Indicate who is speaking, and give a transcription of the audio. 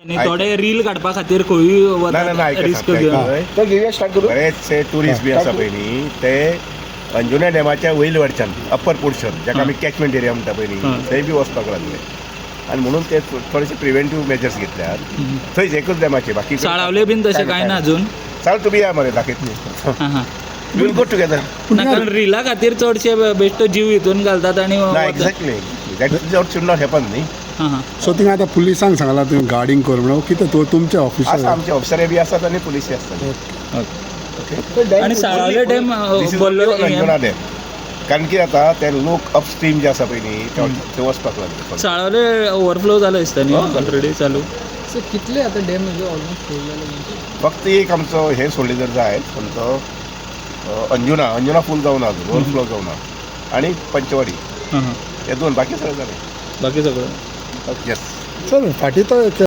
Speaker 1: आणि थोडे रील काढपा खातीर खंय रिस्क घेवन
Speaker 2: स्टार्ट करू. बरेचसे टुरिस्ट बी आसा पळय न्ही ते अंजुना डॅमाच्या वयल्या वटच्यान अप्पर पोर्शन जाका आमी कॅचमेंट एरिया म्हणटा पळय न्ही थंय बी वचपाक लागले आनी म्हणून ते थोडेशे प्रिव्हेंटीव मेजर्स घेतल्यात थंयच एकूच डॅमाचे बाकी
Speaker 1: साळावले बीन तशें कांय ना अजून.
Speaker 2: चाल तुम्ही या मरे दाखयत न्ही विल गो टुगेदर.
Speaker 1: कारण रिला खातीर चडशे बेश्टो जीव हितून घालतात आणि
Speaker 2: exactly that should not happen न्ही.
Speaker 3: सो थिंगा आतां पुलिसांक सांगला तुवें गार्डिंग कर म्हणून कितें तो तुमचे ऑफिसर
Speaker 2: आसा आमचे ऑफिसर बी आसात आनी पुलिसूय आसतात.
Speaker 1: आणि साळावले डॅम बोल्लो
Speaker 2: अंजुना डॅम कारण की आता ते लोक अपस्ट्रीम जे आसा पळय न्ही ते वचपाक लागले.
Speaker 1: साळावले ओवरफ्लो जालो दिसता न्ही ऑलरेडी चालू.
Speaker 4: सो कितले आता डॅम ऑलमोस्ट फूल जाले.
Speaker 2: फक्त एक आमचो हे सोडले जर जाय पण तो अंजुना फूल जावन अजून ओवरफ्लो जावन आणि पंचवाडी हे दोन बाकी सगळं जाले.
Speaker 1: बाकी सगळं
Speaker 2: येस
Speaker 3: चल फाटीं तो